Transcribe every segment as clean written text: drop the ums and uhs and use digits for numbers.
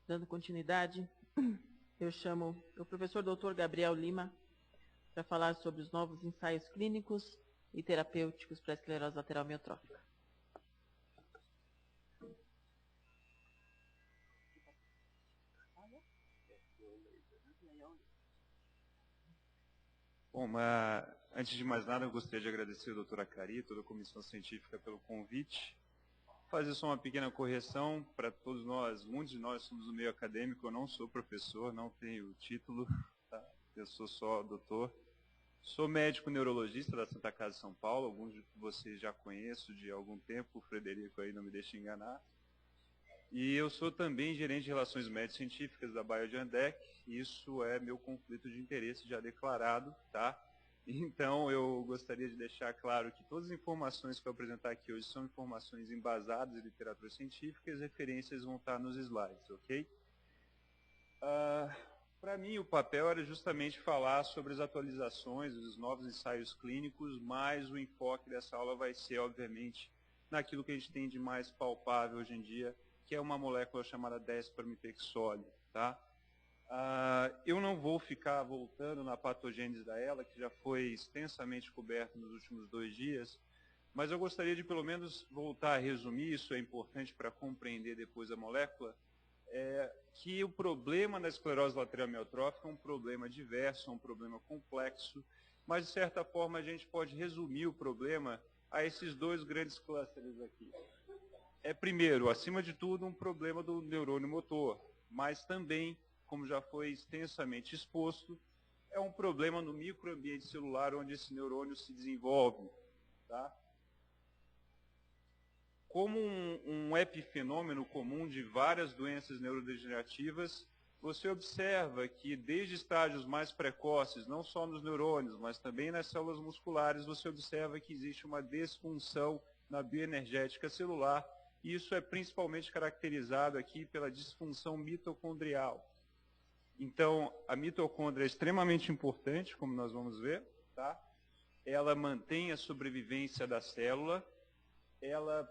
Dando continuidade, eu chamo o professor Dr. Gabriel Lima para falar sobre os novos ensaios clínicos e terapêuticos para a esclerose lateral amiotrófica. Bom, antes de mais nada, eu gostaria de agradecer a doutora Cari e toda a comissão científica pelo convite. Fazer só uma pequena correção para todos nós. Muitos de nós somos do meio acadêmico, eu não sou professor, não tenho título, tá? Eu sou só doutor. Sou médico neurologista da Santa Casa de São Paulo, alguns de vocês já conheço de algum tempo, o Frederico aí não me deixa enganar. E eu sou também gerente de relações médico-científicas da Biogen-Dec, isso é meu conflito de interesse já declarado, tá? Então eu gostaria de deixar claro que todas as informações que eu apresentar aqui hoje são informações embasadas em literatura científica e as referências vão estar nos slides, ok? Para mim o papel era justamente falar sobre as atualizações, os novos ensaios clínicos, mas o enfoque dessa aula vai ser, obviamente, naquilo que a gente tem de mais palpável hoje em dia, que é uma molécula chamada 10-pramipexole, tá? Eu não vou ficar voltando na patogênese da ela, que já foi extensamente coberta nos últimos 2 dias, mas eu gostaria de pelo menos voltar a resumir, isso é importante para compreender depois a molécula, que o problema da esclerose lateral amiotrófica é um problema diverso, é um problema complexo, mas de certa forma a gente pode resumir o problema a esses 2 grandes clusters aqui. Primeiro, acima de tudo, um problema do neurônio motor, mas também, como já foi extensamente exposto, é um problema no microambiente celular onde esse neurônio se desenvolve. Tá? Como um epifenômeno comum de várias doenças neurodegenerativas, você observa que desde estágios mais precoces, não só nos neurônios, mas também nas células musculares, você observa que existe uma disfunção na bioenergética celular, e isso é principalmente caracterizado aqui pela disfunção mitocondrial. Então, a mitocôndria é extremamente importante, como nós vamos ver, tá? Ela mantém a sobrevivência da célula, ela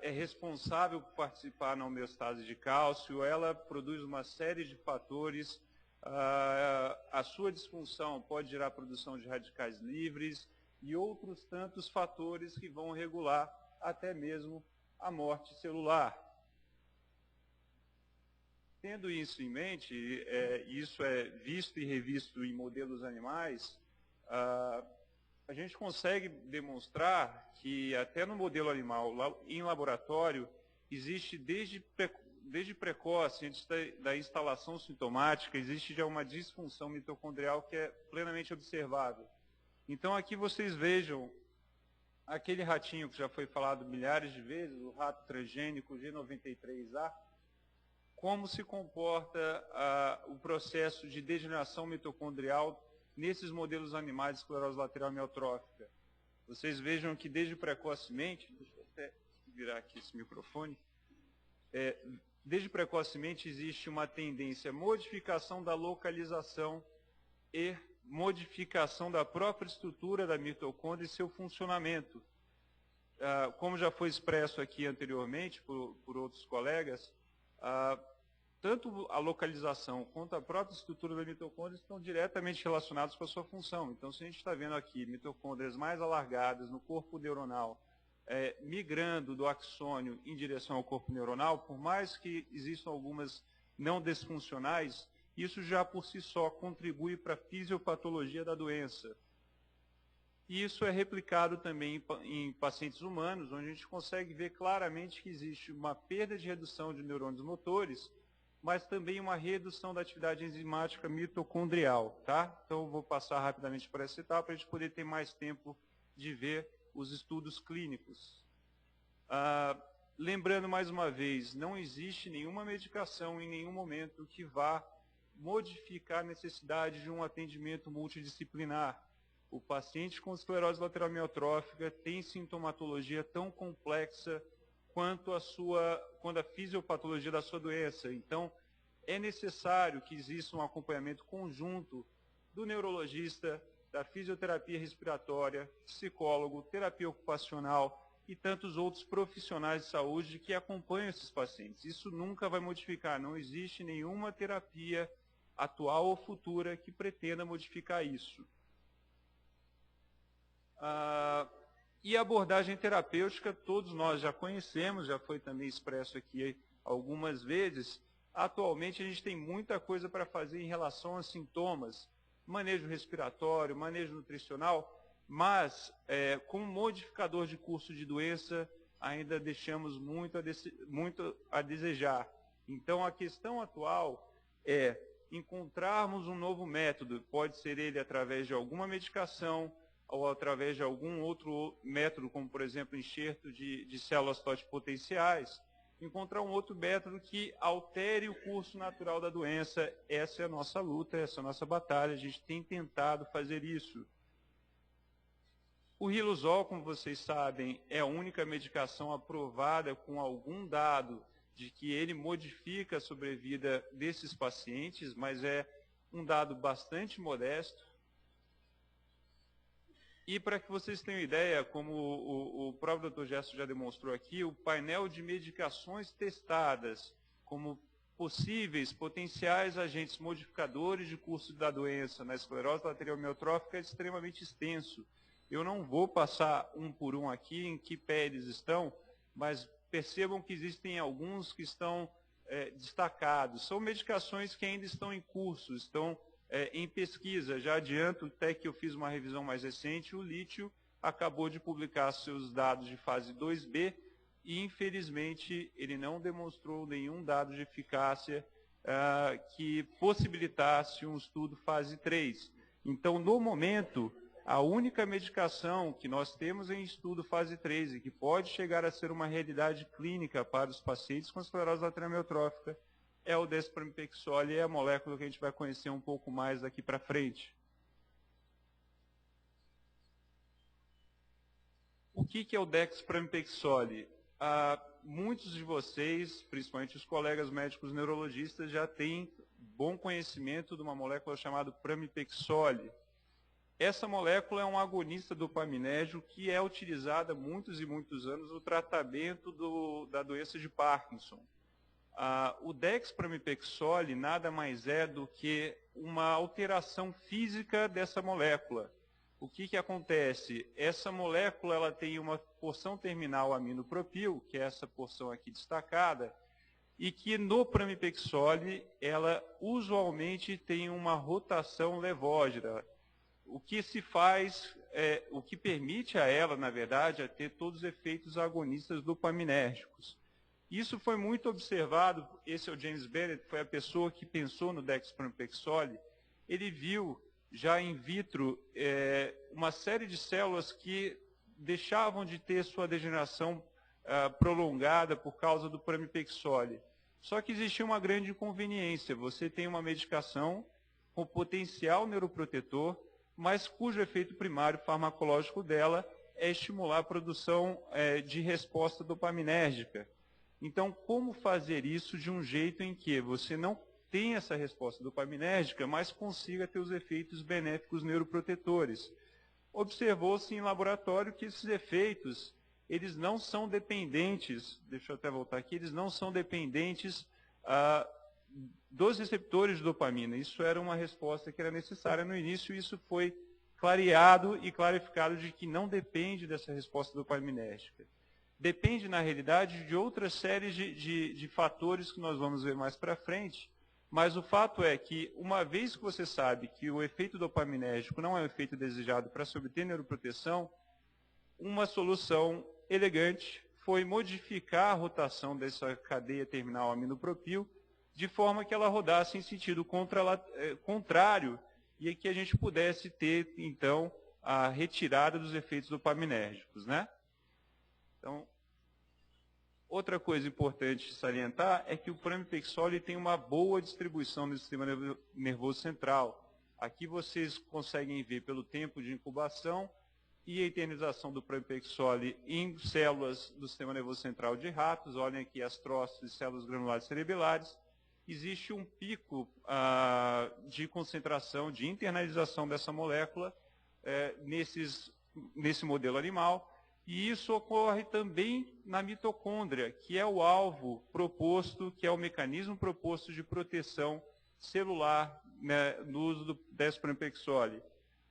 é responsável por participar na homeostase de cálcio, ela produz uma série de fatores, a sua disfunção pode gerar produção de radicais livres e outros tantos fatores que vão regular até mesmo a morte celular. Tendo isso em mente, isso é visto e revisto em modelos animais, a gente consegue demonstrar que até no modelo animal, em laboratório, existe desde precoce, antes da instalação sintomática, existe já uma disfunção mitocondrial que é plenamente observável. Então aqui vocês vejam aquele ratinho que já foi falado milhares de vezes, o rato transgênico G93A, como se comporta o processo de degeneração mitocondrial nesses modelos animais de esclerose lateral amiotrófica. Vocês vejam que desde precocemente, deixa eu até virar aqui esse microfone, desde precocemente existe uma tendência à modificação da localização e modificação da própria estrutura da mitocôndria e seu funcionamento. Como já foi expresso aqui anteriormente por outros colegas, tanto a localização quanto a própria estrutura da mitocôndria estão diretamente relacionados com a sua função. Então, se a gente está vendo aqui mitocôndrias mais alargadas no corpo neuronal, migrando do axônio em direção ao corpo neuronal, por mais que existam algumas não desfuncionais, isso já por si só contribui para a fisiopatologia da doença. E isso é replicado também em pacientes humanos, onde a gente consegue ver claramente que existe uma perda de redução de neurônios motores, mas também uma redução da atividade enzimática mitocondrial. Tá? Então, eu vou passar rapidamente por essa etapa para a gente poder ter mais tempo de ver os estudos clínicos. Lembrando mais uma vez, não existe nenhuma medicação em nenhum momento que vá modificar a necessidade de um atendimento multidisciplinar. O paciente com esclerose lateral amiotrófica tem sintomatologia tão complexa quanto a fisiopatologia da sua doença. Então, é necessário que exista um acompanhamento conjunto do neurologista, da fisioterapia respiratória, psicólogo, terapia ocupacional e tantos outros profissionais de saúde que acompanham esses pacientes. Isso nunca vai modificar, não existe nenhuma terapia atual ou futura que pretenda modificar isso. E a abordagem terapêutica, todos nós já conhecemos, já foi também expresso aqui algumas vezes. Atualmente a gente tem muita coisa para fazer em relação a sintomas, manejo respiratório, manejo nutricional, mas como modificador de curso de doença ainda deixamos muito a desejar. Então a questão atual é encontrarmos um novo método, pode ser ele através de alguma medicação ou através de algum outro método, como por exemplo enxerto de células totipotenciais, encontrar um outro método que altere o curso natural da doença. Essa é a nossa luta, essa é a nossa batalha, a gente tem tentado fazer isso. O riluzol, como vocês sabem, é a única medicação aprovada com algum dado de que ele modifica a sobrevida desses pacientes, mas é um dado bastante modesto. E para que vocês tenham ideia, como o próprio Dr. Gerson já demonstrou aqui, o painel de medicações testadas como possíveis, potenciais agentes modificadores de curso da doença na esclerose lateral amiotrófica é extremamente extenso. Eu não vou passar um por um aqui em que pé eles estão, mas percebam que existem alguns que estão destacados. São medicações que ainda estão em curso, estão em pesquisa. Já adianto até que eu fiz uma revisão mais recente, o lítio acabou de publicar seus dados de fase 2B e, infelizmente, ele não demonstrou nenhum dado de eficácia que possibilitasse um estudo fase 3. Então, no momento, a única medicação que nós temos em estudo fase 3 e que pode chegar a ser uma realidade clínica para os pacientes com esclerose lateral amiotrófica é o despramipexol, e é a molécula que a gente vai conhecer um pouco mais daqui para frente. O que é o dexpramipexol? Muitos de vocês, principalmente os colegas médicos neurologistas, já têm bom conhecimento de uma molécula chamada pramipexol. Essa molécula é um agonista dopaminérgico que é utilizada há muitos e muitos anos no tratamento da doença de Parkinson. O dexpramipexol nada mais é do que uma alteração física dessa molécula. O que acontece? Essa molécula ela tem uma porção terminal aminopropil, que é essa porção aqui destacada, e que no pramipexol ela usualmente tem uma rotação levógena. O que se faz, o que permite a ela, na verdade, é ter todos os efeitos agonistas dopaminérgicos. Isso foi muito observado, esse é o James Bennett, foi a pessoa que pensou no dexpramipexol. Ele viu já in vitro uma série de células que deixavam de ter sua degeneração prolongada por causa do pramipexol. Só que existia uma grande inconveniência, você tem uma medicação com potencial neuroprotetor, mas cujo efeito primário farmacológico dela é estimular a produção de resposta dopaminérgica. Então, como fazer isso de um jeito em que você não tenha essa resposta dopaminérgica, mas consiga ter os efeitos benéficos neuroprotetores? Observou-se em laboratório que esses efeitos, eles não são dependentes, deixa eu até voltar aqui, eles não são dependentes dos receptores de dopamina. Isso era uma resposta que era necessária no início, e isso foi clareado e clarificado de que não depende dessa resposta dopaminérgica. Depende, na realidade, de outras séries de fatores que nós vamos ver mais para frente, mas o fato é que, uma vez que você sabe que o efeito dopaminérgico não é o efeito desejado para se obter neuroproteção, uma solução elegante foi modificar a rotação dessa cadeia terminal aminopropil de forma que ela rodasse em sentido contrário e que a gente pudesse ter, então, a retirada dos efeitos dopaminérgicos, né? Então, outra coisa importante de salientar é que o pramipexol tem uma boa distribuição no sistema nervoso central. Aqui vocês conseguem ver pelo tempo de incubação e a eternização do pramipexol em células do sistema nervoso central de ratos. Olhem aqui as trófitas e células granulares cerebelares. Existe um pico de concentração, de internalização dessa molécula nesse modelo animal. E isso ocorre também na mitocôndria, que é o alvo proposto, que é o mecanismo proposto de proteção celular, né, no uso do desprompexole.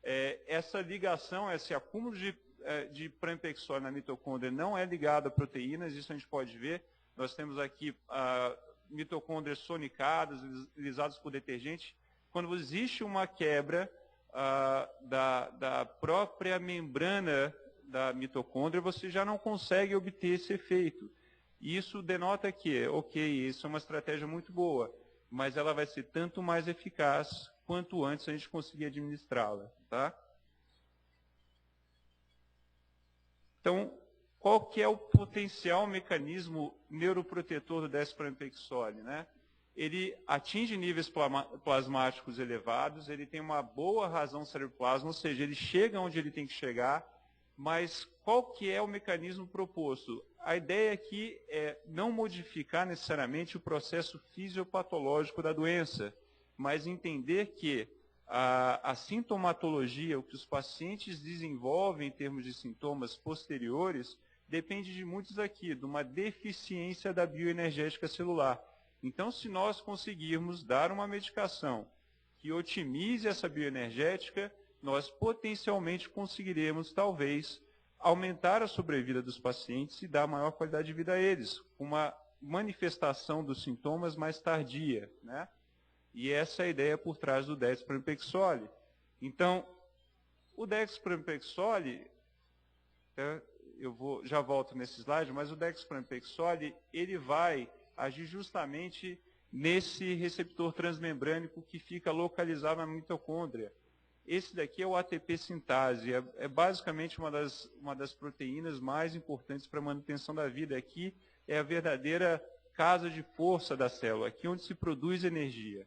Essa ligação, esse acúmulo de prompexole na mitocôndria não é ligado a proteínas, isso a gente pode ver. Nós temos aqui mitocôndrias sonicadas, lisadas por detergente. Quando existe uma quebra da própria membrana da mitocôndria, você já não consegue obter esse efeito. Isso denota que, ok, isso é uma estratégia muito boa, mas ela vai ser tanto mais eficaz quanto antes a gente conseguir administrá-la. Tá? Então, qual que é o potencial mecanismo neuroprotetor do desprompexole, né? Ele atinge níveis plasmáticos elevados, ele tem uma boa razão cerebroplasma, ou seja, ele chega onde ele tem que chegar, mas qual que é o mecanismo proposto? A ideia aqui é não modificar necessariamente o processo fisiopatológico da doença, mas entender que a sintomatologia, o que os pacientes desenvolvem em termos de sintomas posteriores, depende de muitos aqui, de uma deficiência da bioenergética celular. Então, se nós conseguirmos dar uma medicação que otimize essa bioenergética, nós potencialmente conseguiremos, talvez, aumentar a sobrevida dos pacientes e dar maior qualidade de vida a eles, uma manifestação dos sintomas mais tardia, né? E essa é a ideia por trás do desprompexole. Então, o desprompexole, já volto nesse slide, mas o desprompexole, ele vai agir justamente nesse receptor transmembrânico que fica localizado na mitocôndria. Esse daqui é o ATP sintase, é basicamente uma das proteínas mais importantes para a manutenção da vida. Aqui é a verdadeira casa de força da célula, aqui onde se produz energia.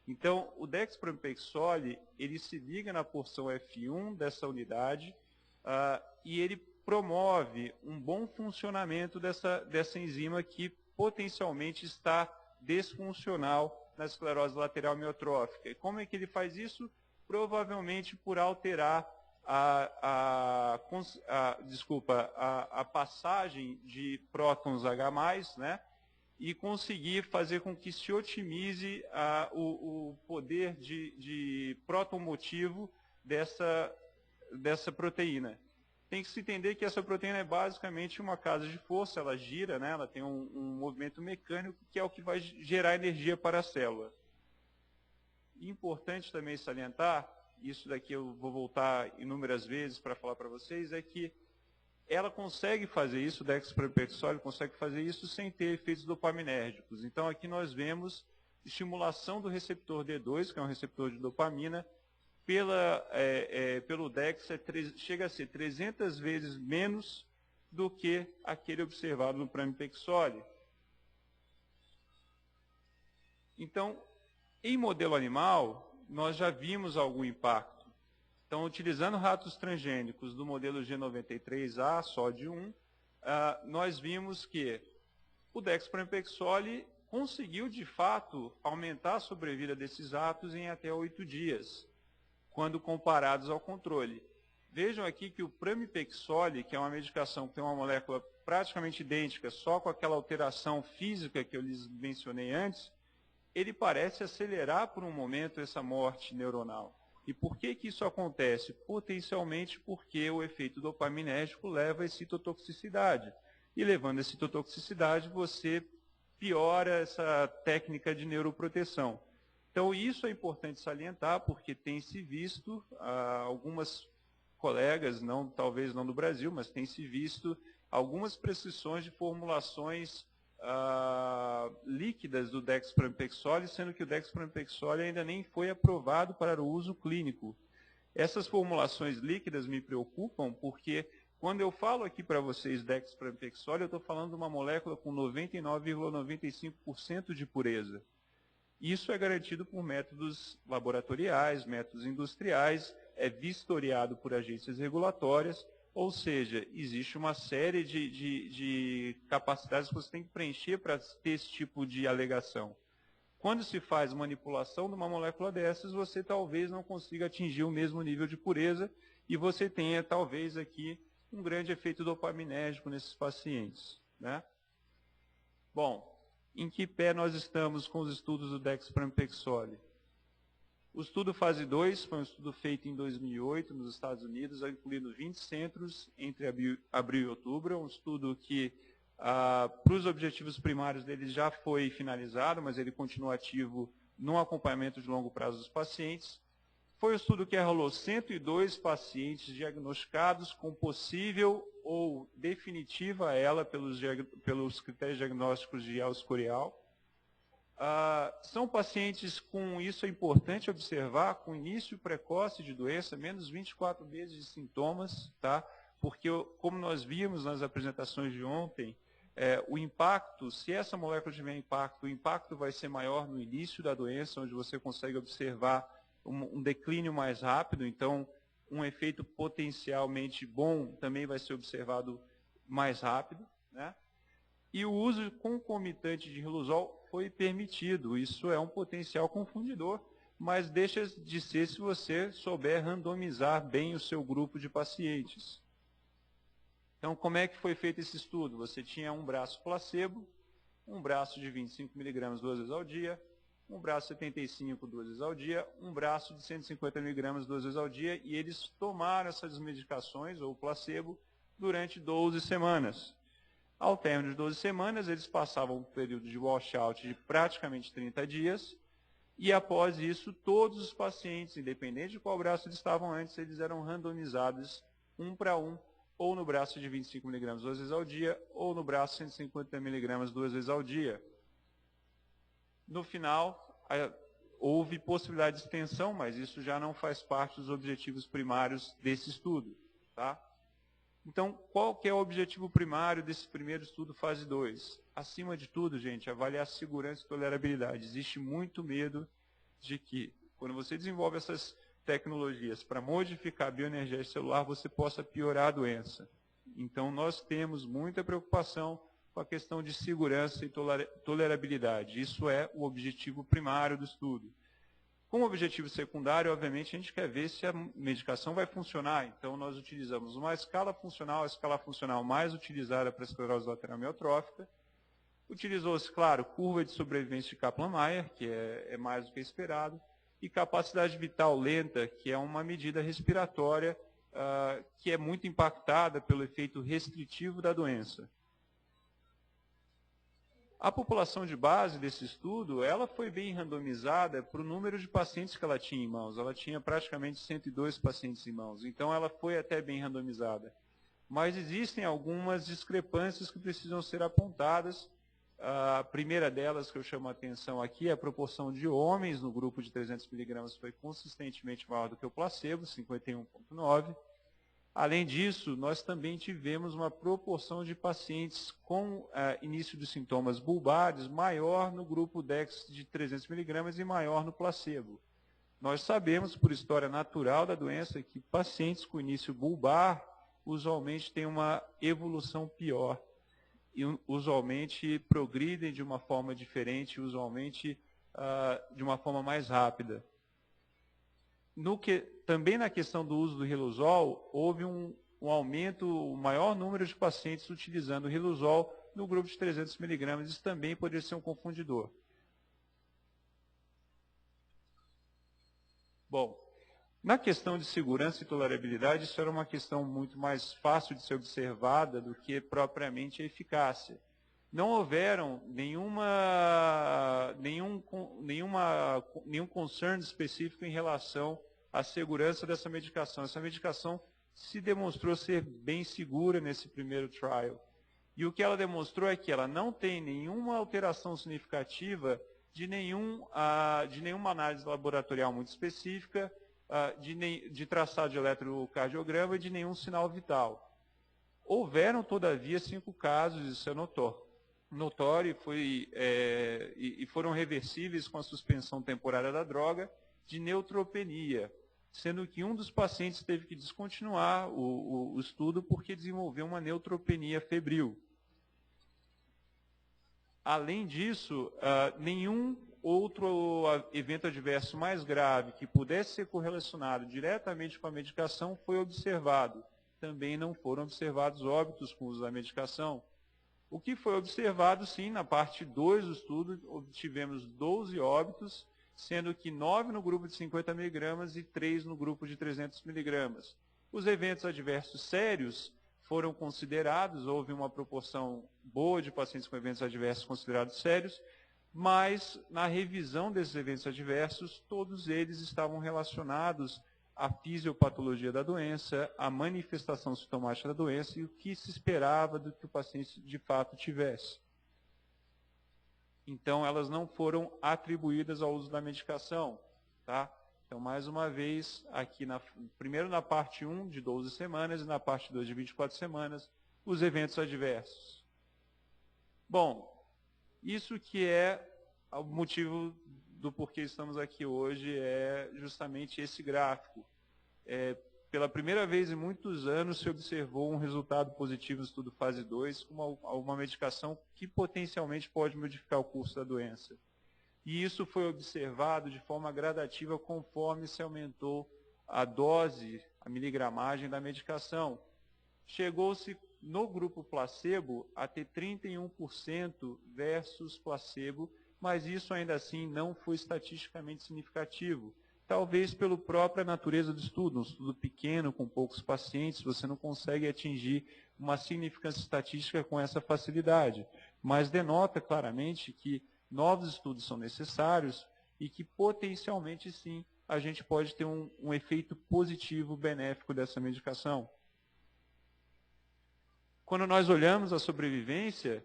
Então, o desprompexole, ele se liga na porção F1 dessa unidade e ele promove um bom funcionamento dessa enzima que potencialmente está desfuncional na esclerose lateral amiotrófica. E como é que ele faz isso? Provavelmente por alterar a passagem de prótons H+, né? E conseguir fazer com que se otimize o poder de próton motivo dessa proteína. Tem que se entender que essa proteína é basicamente uma casa de força, ela gira, né? Ela tem um movimento mecânico que é o que vai gerar energia para a célula. Importante também salientar, isso daqui eu vou voltar inúmeras vezes para falar para vocês, é que ela consegue fazer isso, o desprompexole consegue fazer isso sem ter efeitos dopaminérgicos. Então aqui nós vemos estimulação do receptor D2, que é um receptor de dopamina, pelo DEX chega a ser 300 vezes menos do que aquele observado no pramipexole. Então, em modelo animal, nós já vimos algum impacto. Então, utilizando ratos transgênicos do modelo G93A, só de 1, nós vimos que o desprompexole conseguiu, de fato, aumentar a sobrevida desses ratos em até 8 dias, quando comparados ao controle. Vejam aqui que o pramipexole, que é uma medicação que tem uma molécula praticamente idêntica, só com aquela alteração física que eu lhes mencionei antes, ele parece acelerar por um momento essa morte neuronal. E por que isso acontece? Potencialmente porque o efeito dopaminérgico leva a citotoxicidade. E levando a citotoxicidade, você piora essa técnica de neuroproteção. Então, isso é importante salientar, porque tem se visto, algumas colegas, talvez não do Brasil, mas tem se visto algumas prescrições de formulações líquidas do desprompexole, sendo que o desprompexole ainda nem foi aprovado para o uso clínico. Essas formulações líquidas me preocupam porque quando eu falo aqui para vocês desprompexole, eu estou falando de uma molécula com 99,95% de pureza. Isso é garantido por métodos laboratoriais, métodos industriais, é vistoriado por agências regulatórias, ou seja, existe uma série de capacidades que você tem que preencher para ter esse tipo de alegação. Quando se faz manipulação de uma molécula dessas, você talvez não consiga atingir o mesmo nível de pureza e você tenha talvez aqui um grande efeito dopaminérgico nesses pacientes, né? Bom, em que pé nós estamos com os estudos do dexpramipexole? O estudo fase 2 foi um estudo feito em 2008 nos Estados Unidos, incluindo 20 centros entre abril e outubro. É um estudo que, para os objetivos primários dele, já foi finalizado, mas ele continua ativo no acompanhamento de longo prazo dos pacientes. Foi um estudo que enrolou 102 pacientes diagnosticados com possível ou definitiva ELA pelos critérios diagnósticos de El-Escorial. São pacientes com, isso é importante observar, com início precoce de doença, menos 24 meses de sintomas, tá? Porque, como nós vimos nas apresentações de ontem, o impacto, se essa molécula tiver impacto, o impacto vai ser maior no início da doença, onde você consegue observar um declínio mais rápido, então um efeito potencialmente bom também vai ser observado mais rápido, né? E o uso concomitante de riluzol foi permitido. Isso é um potencial confundidor, mas deixa de ser se você souber randomizar bem o seu grupo de pacientes. Então, como é que foi feito esse estudo? Você tinha um braço placebo, um braço de 25 mg 2 vezes ao dia, um braço 75 2 vezes ao dia, um braço de 150 mg 2 vezes ao dia, e eles tomaram essas medicações, ou placebo, durante 12 semanas. Ao término de 12 semanas, eles passavam um período de washout de praticamente 30 dias, e após isso, todos os pacientes, independente de qual braço eles estavam antes, eles eram randomizados um para um, ou no braço de 25 mg 2 vezes ao dia, ou no braço 150 mg 2 vezes ao dia. No final, houve possibilidade de extensão, mas isso já não faz parte dos objetivos primários desse estudo, tá? Então, qual que é o objetivo primário desse primeiro estudo fase 2? Acima de tudo, gente, avaliar segurança e tolerabilidade. Existe muito medo de que, quando você desenvolve essas tecnologias para modificar a bioenergia celular, você possa piorar a doença. Então, nós temos muita preocupação com a questão de segurança e tolerabilidade. Isso é o objetivo primário do estudo. Como objetivo secundário, obviamente, a gente quer ver se a medicação vai funcionar. Então, nós utilizamos uma escala funcional, a escala funcional mais utilizada para a esclerose lateral amiotrófica. Utilizou-se, claro, curva de sobrevivência de Kaplan-Meier, que é mais do que esperado, e capacidade vital lenta, que é uma medida respiratória que é muito impactada pelo efeito restritivo da doença. A população de base desse estudo, ela foi bem randomizada para o número de pacientes que ela tinha em mãos. Ela tinha praticamente 102 pacientes em mãos, então ela foi até bem randomizada. Mas existem algumas discrepâncias que precisam ser apontadas. A primeira delas que eu chamo a atenção aqui é a proporção de homens no grupo de 300 mg foi consistentemente maior do que o placebo, 51,9. Além disso, nós também tivemos uma proporção de pacientes com início de sintomas bulbares maior no grupo DEX de 300 mg e maior no placebo. Nós sabemos, por história natural da doença, que pacientes com início bulbar usualmente têm uma evolução pior e usualmente progridem de uma forma diferente, usualmente de uma forma mais rápida. Também na questão do uso do riluzol, houve um aumento, um maior número de pacientes utilizando o riluzol no grupo de 300 mg. Isso também poderia ser um confundidor. Bom, na questão de segurança e tolerabilidade, isso era uma questão muito mais fácil de ser observada do que propriamente a eficácia. Não houveram nenhum concern específico em relação à segurança dessa medicação. Essa medicação se demonstrou ser bem segura nesse primeiro trial. E o que ela demonstrou é que ela não tem nenhuma alteração significativa de nenhuma análise laboratorial muito específica, de traçado de eletrocardiograma e de nenhum sinal vital. Houveram, todavia, 5 casos, isso é notório e foram reversíveis com a suspensão temporária da droga, de neutropenia, sendo que um dos pacientes teve que descontinuar o estudo porque desenvolveu uma neutropenia febril. Além disso, nenhum outro evento adverso mais grave que pudesse ser correlacionado diretamente com a medicação foi observado. também não foram observados óbitos com o uso da medicação. O que foi observado, sim, na parte 2 do estudo, obtivemos 12 óbitos, sendo que 9 no grupo de 50 mg e 3 no grupo de 300 mg. Os eventos adversos sérios foram considerados, houve uma proporção boa de pacientes com eventos adversos considerados sérios, mas na revisão desses eventos adversos, todos eles estavam relacionados à fisiopatologia da doença, à manifestação sintomática da doença e o que se esperava do que o paciente de fato tivesse. Então, elas não foram atribuídas ao uso da medicação, tá? Então, mais uma vez, aqui primeiro na parte 1 de 12 semanas e na parte 2 de 24 semanas, os eventos adversos. Bom, isso que é o motivo do porquê estamos aqui hoje, é justamente esse gráfico. Pela primeira vez em muitos anos se observou um resultado positivo no estudo fase 2 com uma medicação que potencialmente pode modificar o curso da doença. E isso foi observado de forma gradativa conforme se aumentou a dose, a miligramagem da medicação. Chegou-se no grupo placebo a ter 31% versus placebo, mas isso ainda assim não foi estatisticamente significativo. Talvez pela própria natureza do estudo, um estudo pequeno, com poucos pacientes, você não consegue atingir uma significância estatística com essa facilidade, mas denota claramente que novos estudos são necessários e que potencialmente sim a gente pode ter um efeito positivo benéfico dessa medicação. Quando nós olhamos a sobrevivência,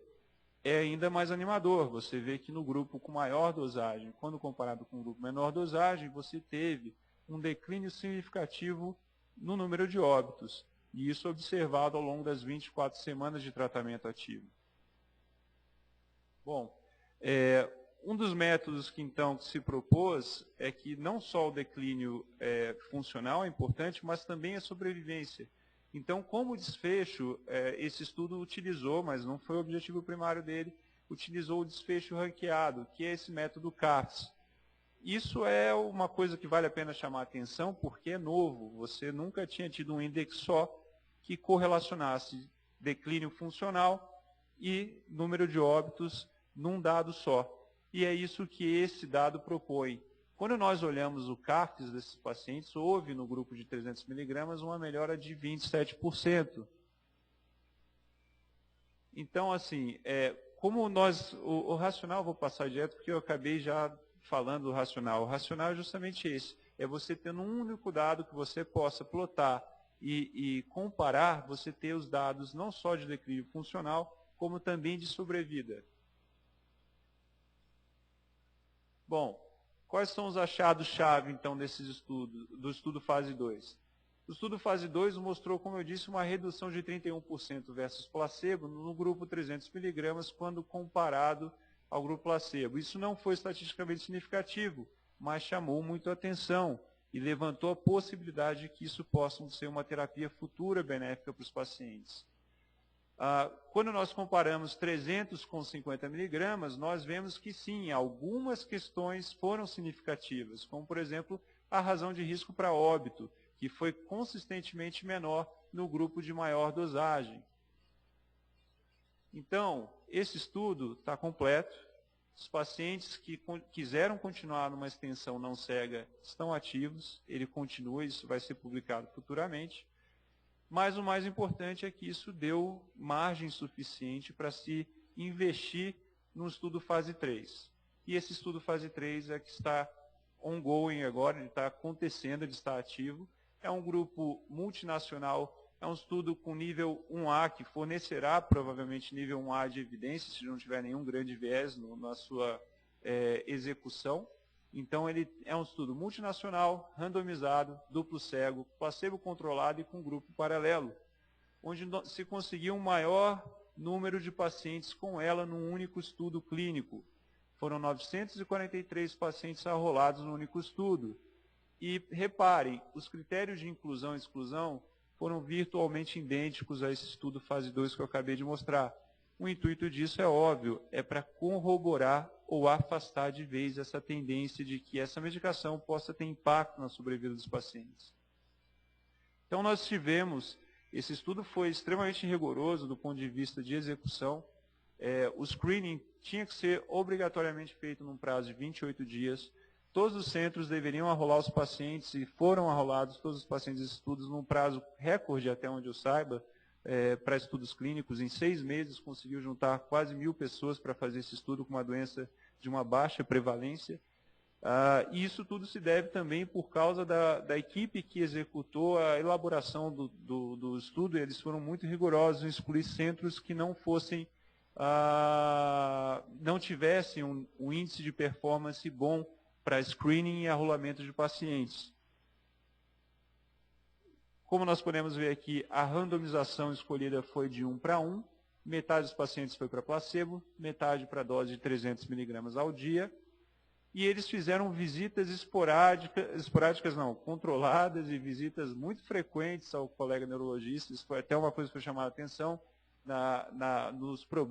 é ainda mais animador. Você vê que no grupo com maior dosagem, quando comparado com o grupo menor dosagem, você teve um declínio significativo no número de óbitos. E isso observado ao longo das 24 semanas de tratamento ativo. Bom, um dos métodos que então se propôs é que não só o declínio funcional é importante, mas também a sobrevivência. Então, como desfecho, esse estudo utilizou, mas não foi o objetivo primário dele, utilizou o desfecho ranqueado, que é esse método CAFS. Isso é uma coisa que vale a pena chamar a atenção, porque é novo. Você nunca tinha tido um índice só que correlacionasse declínio funcional e número de óbitos num dado só. E é isso que esse dado propõe. Quando nós olhamos o CAFS desses pacientes, houve no grupo de 300 mg uma melhora de 27%. Então, assim, como o racional, vou passar direto porque eu acabei já falando do racional. O racional é justamente esse, é você ter um único dado que você possa plotar e comparar, você ter os dados não só de declínio funcional, como também de sobrevida. Bom, quais são os achados-chave, então, desses estudos, do estudo fase 2? O estudo fase 2 mostrou, como eu disse, uma redução de 31% versus placebo no grupo 300 mg quando comparado ao grupo placebo. Isso não foi estatisticamente significativo, mas chamou muito a atenção e levantou a possibilidade de que isso possa ser uma terapia futura benéfica para os pacientes. Quando nós comparamos 300 com 50 mg, nós vemos que sim, algumas questões foram significativas, como por exemplo a razão de risco para óbito, que foi consistentemente menor no grupo de maior dosagem. Então, esse estudo está completo. Os pacientes que quiseram continuar numa extensão não cega estão ativos, ele continua, isso vai ser publicado futuramente. Mas o mais importante é que isso deu margem suficiente para se investir no estudo fase 3. E esse estudo fase 3 é que está ongoing agora, ele está acontecendo, ele está ativo. É um grupo multinacional, é um estudo com nível 1A, que fornecerá provavelmente nível 1A de evidência, se não tiver nenhum grande viés na sua execução. Então, ele é um estudo multinacional, randomizado, duplo cego, placebo controlado e com grupo paralelo, onde se conseguiu um maior número de pacientes com ela num único estudo clínico. Foram 943 pacientes arrolados no único estudo. E reparem, os critérios de inclusão e exclusão foram virtualmente idênticos a esse estudo fase 2 que eu acabei de mostrar. O intuito disso é óbvio, é para corroborar ou afastar de vez essa tendência de que essa medicação possa ter impacto na sobrevida dos pacientes. Então, nós tivemos Esse estudo foi extremamente rigoroso do ponto de vista de execução. O screening tinha que ser obrigatoriamente feito num prazo de 28 dias. Todos os centros deveriam arrolar os pacientes, e foram arrolados todos os pacientes de estudos num prazo recorde, até onde eu saiba, para estudos clínicos. Em 6 meses, conseguiu juntar quase 1.000 pessoas para fazer esse estudo com uma doença de uma baixa prevalência. E isso tudo se deve também por causa da equipe que executou a elaboração do estudo. Eles foram muito rigorosos em excluir centros que não fossem, não tivessem um índice de performance bom para screening e arrolamento de pacientes. Como nós podemos ver aqui, a randomização escolhida foi de 1 para 1. Metade dos pacientes foi para placebo, metade para dose de 300 miligramas ao dia. E eles fizeram visitas esporádicas não, controladas, e visitas muito frequentes ao colega neurologista. Isso foi até uma coisa que foi chamada a atenção nos problemas